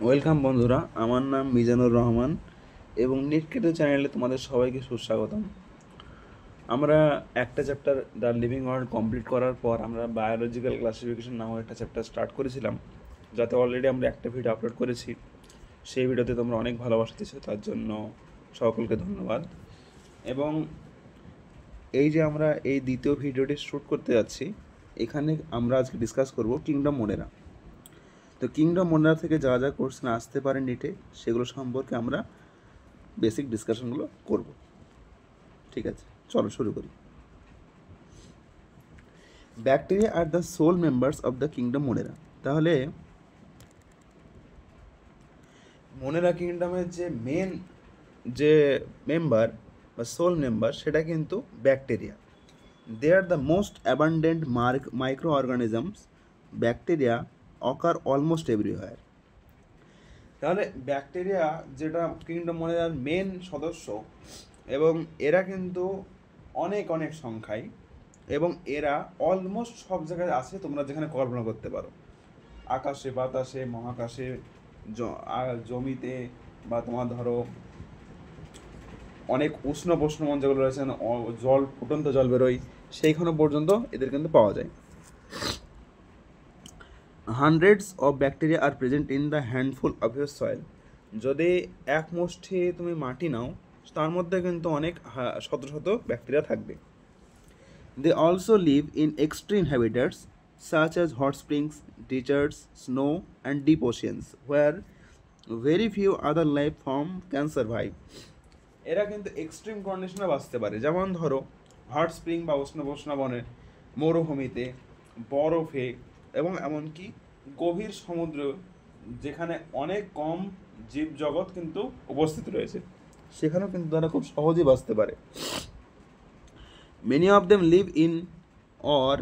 Welcome বন্ধুরা, আমার নাম মিজানুর রহমান এবং নেটকেটে চ্যানেলে তোমাদের সবাইকে সুস্বাগতম। আমরা একটা chapter the living world complete করার পর আমরা বায়োলজিক্যাল ক্লাসিফিকেশন নামক একটা চ্যাপ্টার স্টার্ট করেছিলাম, যাতে অলরেডি আমরা একটা ভিডিও আপলোড করেছি। সেই ভিডিওতে তোমরা অনেক ভালোবাসা দিয়েছো, তার জন্য সকলকে ধন্যবাদ। এবং এই যে আমরা এই দ্বিতীয় ভিডিওটি শ্যুট করতে যাচ্ছি, এখানে আমরা আজকে ডিসকাস করব কিংডম মোনেরা। তো কিংডম মোনেরা থেকে যা যা কোশ্চেন আসতে পারে নেটে, সেগুলো সম্পর্কে আমরা বেসিক ডিসকাশনগুলো করব। ঠিক আছে, চলো শুরু করি। Bacteria are the sole members of the kingdom Monera. তাহলে মোনেরা কিংডমের যে মেম্বার বা সোল মেম্বার, সেটা কিন্তু bacteria. They are the most abundant microorganisms. Bacteria occur almost everywhere. তাহলে ব্যাকটেরিয়া যেটা কিংডম মোনেরার মেন সদস্য, এবং এরা কিন্তু অনেক অনেক সংখ্যায়, এবং এরা অলমোস্ট সব জায়গায় আছে, তোমরা যেখানে কল্পনা করতে পারো। আকাশে, বাতাসে, মহাকাশে, জমিতে, বা তোমার ধরো অনেক উষ্ণ প্রশ্নমন যেগুলো রয়েছে, জল, ফুটন্ত জল বেরোয়, সেইখানে পর্যন্ত এদের কিন্তু পাওয়া যায়। Hundreds of bacteria are present in the handful of your soil. যদি এক মুষ্টি তুমি মাটি নাও, তার মধ্যে কিন্তু অনেক শত শত ব্যাকটেরিয়া থাকবে। They also live in extreme habitats such as hot springs, deserts, snow, and deep oceans, where very few other life form can survive. এরা কিন্তু এক্সট্রিম কন্ডিশনে বাঁচতে পারে, যেমন ধরো হট স্প্রিং বা উষ্ণ বনে, মরুভূমিতে, বরফে, এবং এমনকি গভীর সমুদ্র, যেখানে অনেক কম জীবজগৎ কিন্তু উপস্থিত রয়েছে, সেখানেও কিন্তু তারা খুব সহজেই বাঁচতে পারে। Many of them live in or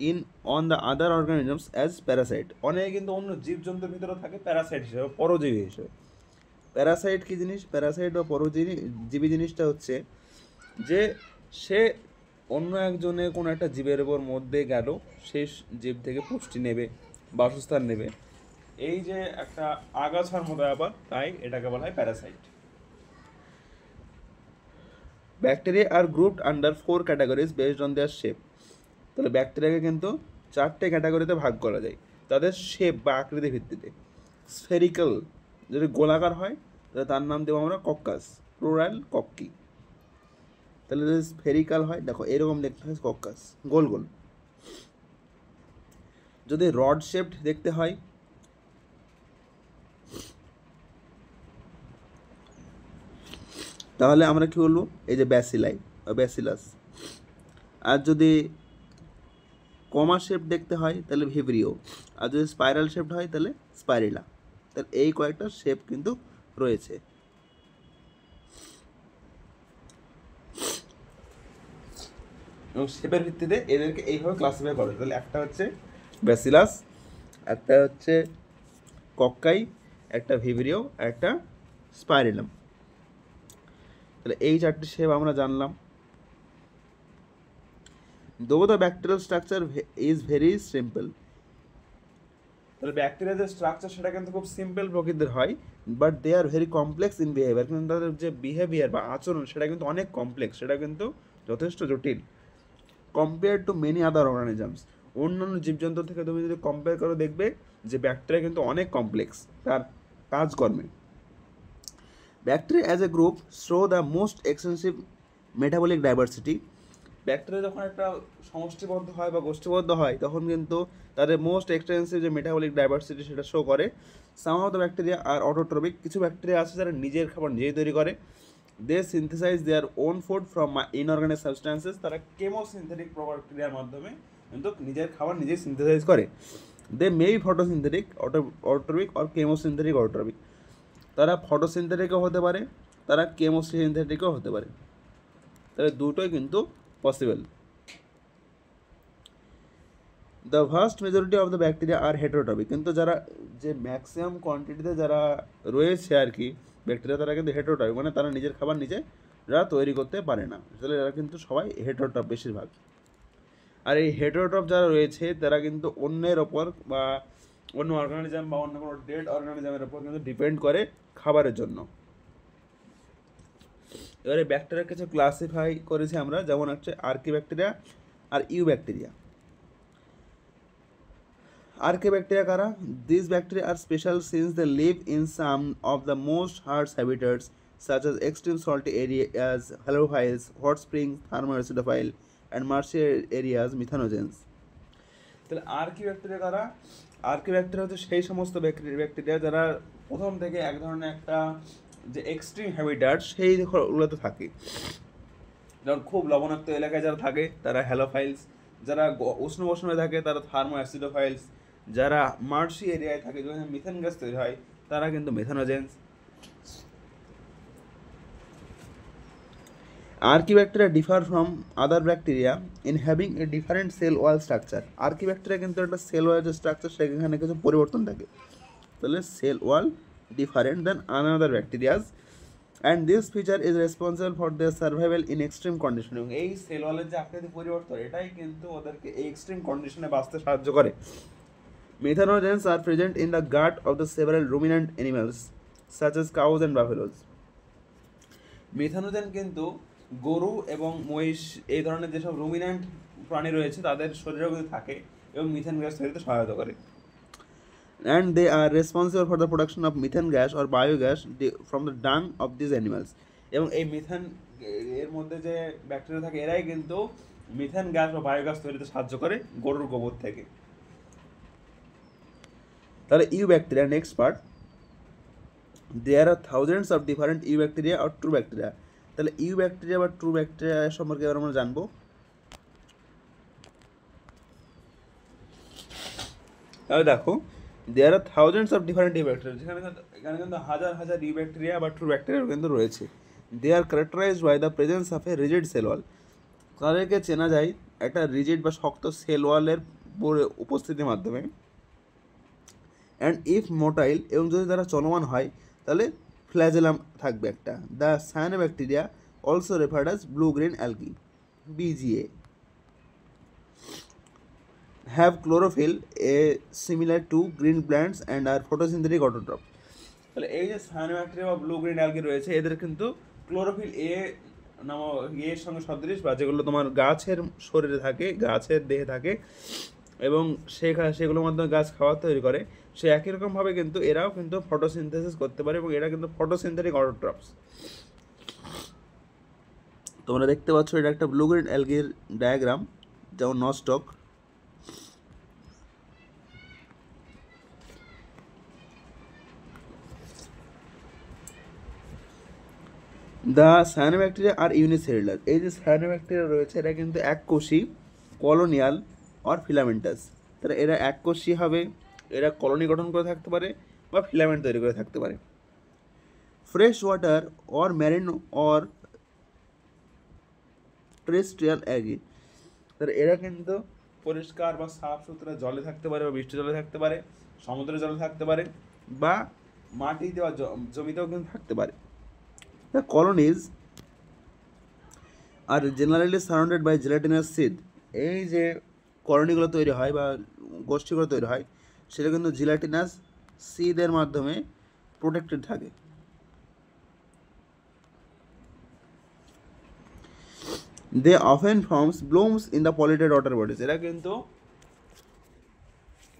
in on the other organisms as parasite. অনেকে কিন্তু অন্য জীবজন্তুর ভিতরে থাকে প্যারাসাইট হিসেবে, পরজীবী হিসেবে। প্যারাসাইট কি জিনিস? প্যারাসাইট বা পরজীবী জিনিসটা হচ্ছে যে সে অন্য একজনের কোনো একটা জীবের উপর মধ্যে গেল, সেই জীব থেকে পুষ্টি নেবে, বাসস্থান নেবে, এই যে একটা আগাছার মতো ব্যাপার, তাই এটাকে বলা হয় parasite. Bacteria are grouped under 4 categories based on their shape. তাহলে ব্যাকটেরিয়াকে কিন্তু 4টে ক্যাটাগরিতে ভাগ করা যায় তাদের শেপ বা আকৃতির ভিত্তিতে। স্ফেরিক্যাল, যদি গোলাকার হয় তাহলে তার নাম দেবো আমরা কক্কাস, প্লুরাল কক্কি। তাহলে যদি স্ফেরিক্যাল হয়, দেখো এরকম দেখতে হয় কক্কাস, গোল গোল। যদি রড শেপড দেখতে হয়, তাহলে আমরা কি বলবো? এই যে ব্যাসিলাই বা ব্যাসিলাস। আর যদি কমা শেপ দেখতে হয় তাহলে ভিব্রিও, আর যদি স্পাইরাল শেপড হয় তাহলে স্পাইরিলা। তাহলে এই কয়েকটা শেপ কিন্তু রয়েছে। এবং শেপের ভিত্তিতে এদেরকে এইভাবে ক্লাসিফাই করা যায়। তাহলে একটা হচ্ছে ব্যাসিলাস, একটা হচ্ছে কক্কাই, একটা ভিব্রিও, একটা স্পাইরিলাম। তাহলে এই 4টি শেপ আমরা জানলাম। দো the bacterial structure is very simple. তাহলে ব্যাকটেরিয়ার যে স্ট্রাকচার সেটা কিন্তু খুব সিম্পল প্রকৃতির হয়, but they are very complex in behaviour. কিন্তু তাদের যে বিহেভিয়ার বা আচরণ, সেটা কিন্তু অনেক কমপ্লেক্স, সেটা কিন্তু যথেষ্ট জটিল। Compare to many other organisms, অন্যান্য জীবজন্তু থেকে তুমি যদি কম্পেয়ার করো, দেখবে যে ব্যাকটেরিয়া কিন্তু অনেক কমপ্লেক্স তার কাজকর্মে। Bacteria as a group show the most extensive metabolic diversity. Bacteria যখন একটা সমষ্টিবদ্ধ হয় বা গোষ্ঠীবদ্ধ হয়, তখন কিন্তু তাদের মোস্ট এক্সটেন্সিভ যে মেটাবলিক ডাইভার্সিটি সেটা শো করে। Some of the bacteria are autotrophic, কিছু ব্যাকটেরিয়া আছে যারা নিজের খাবার নিজেই তৈরি করে। They synthesize their own food from inorganic substances, তারা কেমোসিনথেটিক প্রক্রিয়ার মাধ্যমে কিন্তু নিজের খাবার নিজেই সিনথেসাইজ করে। They may be photosynthetic autotrophic or chemosynthetic autotrophic, তারা ফটোসিনথেটিকও হতে পারে, তারা কেমোসিনথেটিকও হতে পারে। তাহলে দুটোই কিন্তু possible. The vast majority of the bacteria are heterotrophic, কিন্তু যারা যে ম্যাক্সিমাম কোয়ান্টিটিতে যারা রয়েছে আর কি ব্যাকটেরিয়া, তারা কিন্তু হেটারোট্রপিক, মানে তারা নিজের খাবার নিজেরা তৈরি করতে পারে না। তাহলে এরা কিন্তু সবাই হেটারোট্রপ বেশিরভাগ। আর এই হেটারোট্রপ যারা রয়েছে, তারা কিন্তু অন্যের ওপর বা অন্য অর্গানিজম বা অন্য কোনো ডেড অর্গানিজমের উপর কিন্তু ডিপেন্ড করে খাবারের জন্য। এবারে ব্যাকটেরিয়া কিছু ক্লাসিফাই করেছি আমরা, যেমন হচ্ছে আর্কিব্যাকটেরিয়া আর ইউব্যাকটেরিয়া। Archaebacteria কারা? These bacteria are special since they live in some of the most harsh habitats such as extreme salty areas, halophiles, hot springs, thermoacidophile, and marshy areas, methanogens. তাহলে archaebacteria কারা? Archaebacteria হচ্ছে সেই সমস্ত bacteria যারা প্রথম থেকে এক ধরনের একটা যে এক্সট্রিম হ্যাবিটাট সেইগুলোতে থাকে। যেমন খুব লবণাক্ত এলাকায় যারা থাকে তারা হ্যালোফাইলস, যারা উষ্ণ মৌসুমে থাকে তারা থার্মো অ্যাসিডোফাইলস, যারা মার্শি এরিয়ায় থাকে যেখানে মিথেন গ্যাস তৈরি হয় তারা কিন্তু methanogens. Archaebacteria differ from other bacteria in having a different cell wall structure. Archaebacteria কিন্তু একটা সেল ওয়াল যে স্ট্রাকচার সেখানে কিছু পরিবর্তন থাকে, তাহলে cell wall different than another bacterias, and this feature is responsible for their survival in extreme condition. এবং এই সেল ওয়ালের যে আকৃতি পরিবর্তন এটাই কিন্তু ওদেরকে এই এক্সট্রিম কন্ডিশনে বাঁচতে সাহায্য করে। Methanogens are present in the gut of the several ruminant animals such as cows and buffaloes. মেথানোজেন কিন্তু গরু এবং মহিষ এই ধরনের যেসব রুমিন্যান্ট প্রাণী রয়েছে তাদের শরীরেও কিন্তু থাকে এবং মিথেন গ্যাস তৈরিতে সহায়তা করে। And they are responsible for the production of methane gas or biogas from the dung of these animals. এবং এই মিথেন এর মধ্যে যে ব্যাকটেরিয়া থাকে এরাই কিন্তু মিথেন গ্যাস বা বায়োগ্যাস তৈরিতে সাহায্য করে গরুর গোবর থেকে। তাহলে eubacteria next part. There are thousands of different eubacteria are true bacteria. তাহলে ইউব্যাকটেরিয়া বা ট্রু ব্যাকটেরিয়া সম্পর্কে এবার আমরা জানবো। তাহলে দেখো, there are thousands of different eubacteria, এখানে কিন্তু হাজার হাজার ইউব্যাকটেরিয়া বা ট্রু ব্যাকটেরিয়া কিন্তু রয়েছে। They are characterized by the presence of a rigid cell wall. তাদেরকে চেনা যায় একটা রিজিড বা শক্ত সেল ওয়ালের উপস্থিতির মাধ্যমে। অ্যান্ড ইফ মোটাইল, এবং যদি তারা চলমান হয় তাহলে ফ্ল্যাজেলাম থাকবে একটা। The cyanobacteria also referred as blue green algae, BGA, have chlorophyll a similar to green plants and are photosynthetic autotroph. তাহলে এই যে সায়ানোব্যাকটেরিয়া বা ব্লু গ্রিন অ্যালগি রয়েছে এদের কিন্তু ক্লোরোফিল এর সঙ্গে সদৃশ, বা যেগুলো তোমার গাছের শরীরে থাকে, গাছের দেহে থাকে এবং সেগুলোর মাধ্যমে গাছ খাবার তৈরি করে, সে একই রকমভাবে কিন্তু এরাও কিন্তু ফটোসিনথেসিস করতে পারে এবং এরা কিন্তু ফটোসিনথেটিক অটোট্রপস। তোমরা দেখতে পাচ্ছ এটা একটা ব্লু গ্রিন অ্যালগির ডায়াগ্রাম, যেমন Nostoc. The cyanobacteria are unicellular. এই যে সায়ানোব্যাকটেরিয়া রয়েছে এরা কিন্তু এককোষী, কলোনিয়াল আর ফিলামেন্টাস। তাহলে এরা এককোষী হবে, এরা কলোনি গঠন করে থাকতে পারে বা ফিলামেন্ট তৈরি করে থাকতে পারে। Fresh water or marine or terrestrial algae. তাহলে এরা কিন্তু পরিষ্কার বা সাফ সুতরা জলে থাকতে পারে বা বৃষ্টি জলে থাকতে পারে, সমুদ্রের জলে থাকতে পারে বা মাটিতে বা জমিতেও কিন্তু থাকতে পারে। The colonies are generally surrounded by gelatinous seed. এই যে কলোনিগুলো তৈরি হয় বা গোষ্ঠীগুলো তৈরি হয় সেটা কিন্তু জিলাটিনাস সিদের মাধ্যমে প্রোটেক্টেড থাকে। They often forms blooms in the polluted water bodies. এরা কিন্তু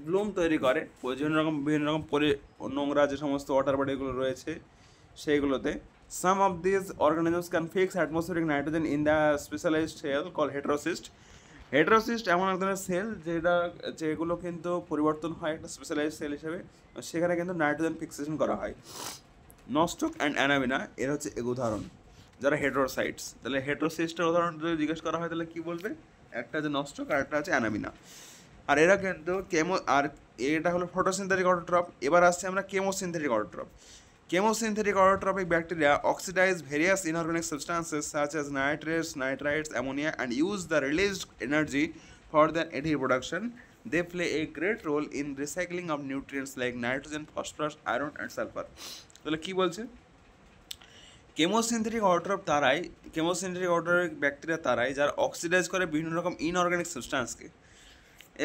ব্লুম তৈরি করে বিভিন্ন রকম নোংরা যে সমস্ত ওয়াটার বডিগুলো রয়েছে সেইগুলোতে। Some of these organisms can fix atmospheric nitrogen in the specialized cell called heterocyst. হেটারোসিস্ট এমন এক ধরনের সেল যেগুলো কিন্তু পরিবর্তন হয় একটা স্পেশালাইজড সেল হিসেবে, সেখানে কিন্তু নাইট্রোজেন ফিক্সেশন করা হয়। নস্টক অ্যান্ড অ্যানাবিনা এর হচ্ছে এক উদাহরণ যারা হেটারোসাইটস। তাহলে হেটারোসিস্টের উদাহরণ যদি জিজ্ঞেস করা হয় তাহলে কী বলবে? একটা হচ্ছে নস্টক আর একটা হচ্ছে অ্যানাবিনা। আর এরা কিন্তু এটা হলো ফটোসিনথেটিক অটোট্রপ। এবার আসছে আমরা কেমোসিনথেটিক অটোট্রপ। Chemosynthetic autotrophic bacteria oxidize various inorganic substances such as nitrates, nitrites, ammonia and use the released energy for their ATP production. They play a great role in recycling of nutrients like nitrogen, phosphorus, iron and sulfur. তাহলে কি বলছে? কেমোসিনথেটিক autotrophic bacteria তারাই যারা oxidise করে বিভিন্ন রকম inorganic সাবস্টেন্সকে।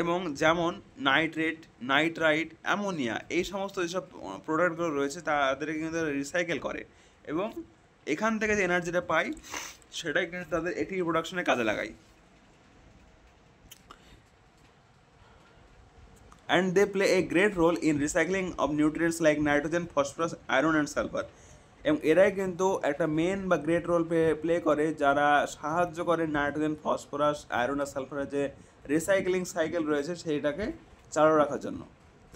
এবং যেমন নাইট্রেট, নাইট্রাইট, অ্যামোনিয়া এই সমস্ত যেসব প্রোডাক্টগুলো রয়েছে তাদেরকে কিন্তু রিসাইকেল করে এবং এখান থেকে যে এনার্জিটা পাই সেটাই কিন্তু তাদের এটিপি প্রোডাকশনে কাজে লাগায়। And they play a great role in recycling of nutrients like nitrogen, phosphorus, iron and sulfur. এবং এরাই কিন্তু একটা মেন বা গ্রেট রোল প্লে করে যারা সাহায্য করে নাইট্রোজেন, ফসফরাস, আয়রন আর সালফারের যে রিসাইক্লিং সাইকেল রয়েছে সেইটাকে চালু রাখার জন্য।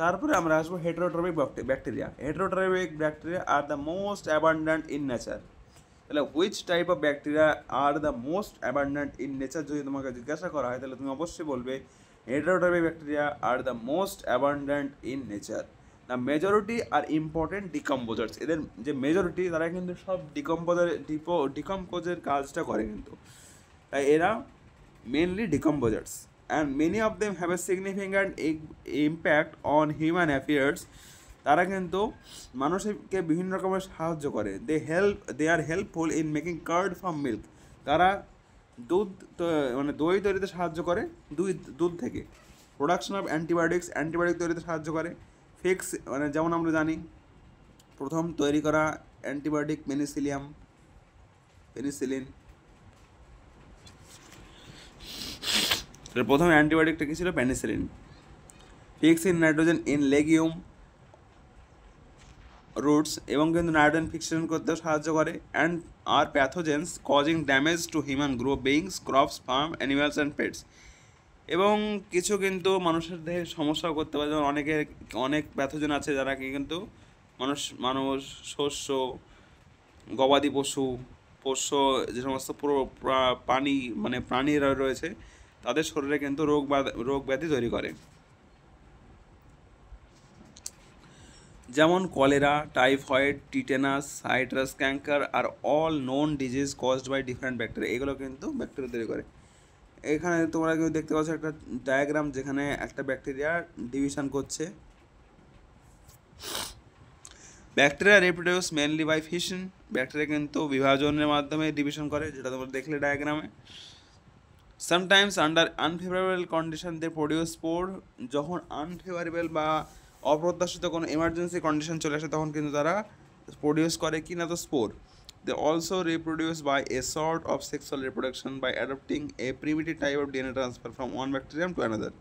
তারপরে আমরা আসবো heterotrophic bacteria. Heterotrophic bacteria are the most abundant in nature. তাহলে which type of bacteria are the most abundant in nature যদি তোমাকে জিজ্ঞাসা করা হয় তাহলে তুমি অবশ্যই বলবে heterotrophic bacteria are the most abundant in nature. The majority are important decomposers. এদের যে মেজরিটি তারা কিন্তু সব ডিকম্পোজের কাজটা করে কিন্তু, তাই এরা mainly decomposers. And many of them have a significant impact on human affairs. তারা কিন্তু মানুষকে বিভিন্ন রকমের সাহায্য করে। They are helpful in making curd from milk. তারা দুধ মানে দই তৈরিতে সাহায্য করে দুধ থেকে। প্রোডাকশন অফ অ্যান্টিবায়োটিক তৈরিতে সাহায্য করে। ফিক্স মানে যেমন আমরা জানি প্রথম তৈরি করা অ্যান্টিবায়োটিক পেনিসিলিন। প্রথম অ্যান্টিবায়োটিকটা কী ছিল? Penicillin. Fix in nitrogen in legume roots এবং কিন্তু নাইট্রোজেন ফিক্সেশন করতেও সাহায্য করে। And are pathogens causing damage to human beings, crops, farm, animals and pets. এবং কিছু কিন্তু মানুষের দেহে সমস্যাও করতে পারে, যেমন অনেক প্যাথোজেন আছে যারা কি কিন্তু মানুষ, শস্য, গবাদি পোষ্য যে সমস্ত প্রাণীরা রয়েছে তাদের শরীরে কিন্তু রোগ ব্যাধি তৈরি করে। যেমন cholera, typhoid, tetanus, citrus canker are all known disease caused by different bacteria. এগুলো কিন্তু ব্যাকটেরিয়া তৈরি করে। এখানে তোমরা কেউ দেখতে পাচ্ছ একটা ডায়াগ্রাম যেখানে একটা ব্যাকটেরিয়া ডিভিশন করছে। Bacteria reproduce mainly by fission. Bacteria কিন্তু বিভাজনের মাধ্যমে ডিভিশন করে, যেটা তোমরা দেখলে ডায়াগ্রামে। Sometimes under unfavourable condition they produce spore. যখন আনফেভারেবল বা অপ্রত্যাশিত কোনো এমার্জেন্সি কন্ডিশন চলে আসে তখন কিন্তু তারা প্রডিউস করে কি না, তো spore. They also reproduce by a sort of sexual reproduction by adopting a primitive type of DNA transfer from one bacterium to another.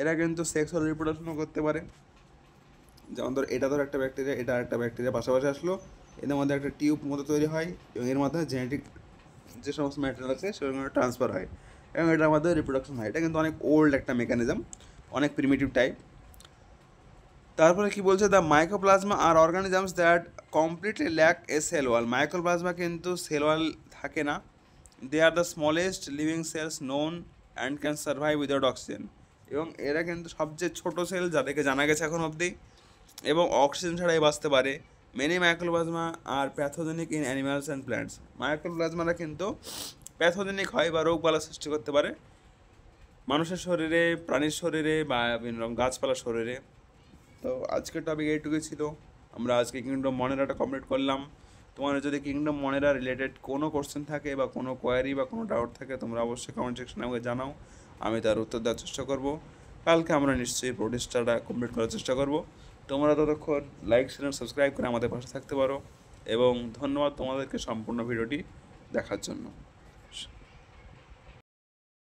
এরা কিন্তু সেক্সুয়াল রিপ্রোডাকশনও করতে পারে। যেমন ধর একটা ব্যাকটেরিয়া, এটা একটা ব্যাকটেরিয়া পাশাপাশি আসলো, এদের মধ্যে একটা টিউব মতো তৈরি হয় এবং এর মাধ্যমে জেনেটিক যে সমস্ত ম্যাটেরিয়াল আছে সেগুলো ট্রান্সফার হয় এবং এটার মধ্যে রিপ্রোডাকশন হয়। এটা কিন্তু অনেক ওল্ড একটা মেকানিজম, অনেক প্রিমিটিভ টাইপ। তারপরে কি বলছে? The mycoplasma are organisms that completely lack a cell wall. Mycoplasma কিন্তু সেল ওয়াল থাকে না। They are the smallest living cells known and can survive without oxygen. এবং এরা কিন্তু সবচেয়ে ছোটো সেল যাদেরকে জানা গেছে এখন অবধি, এবং অক্সিজেন ছাড়াই বাঁচতে পারে। Many mycoplasma are pathogenic in animals and plants. মাইক্রোপ্লাজমারা কিন্তু প্যাথোজেনিক হয় বা রোগবালা সৃষ্টি করতে পারে মানুষের শরীরে, প্রাণীর শরীরে বা বিভিন্ন গাছপালার শরীরে। তো আজকের টপিক এইটুকুই ছিল। আমরা আজকে কিংডম মনেরাটা কমপ্লিট করলাম। তোমাদের যদি কিংডম মনেরা রিলেটেড কোনো কোশ্চেন থাকে বা কোনো কোয়ারি বা কোনো ডাউট থাকে তোমরা অবশ্যই কমেন্ট সেকশনে আমাকে জানাও, আমি তার উত্তর দেওয়ার চেষ্টা করব। কালকে আমরা নিশ্চয়ই প্রতিষ্ঠাটা কমপ্লিট করার চেষ্টা করব। তোমরা ততক্ষণ লাইক, শেয়ার, সাবস্ক্রাইব করে আমাদের পাশে থাকতে পারো এবং ধন্যবাদ তোমাদেরকে সম্পূর্ণ ভিডিওটি দেখার জন্য।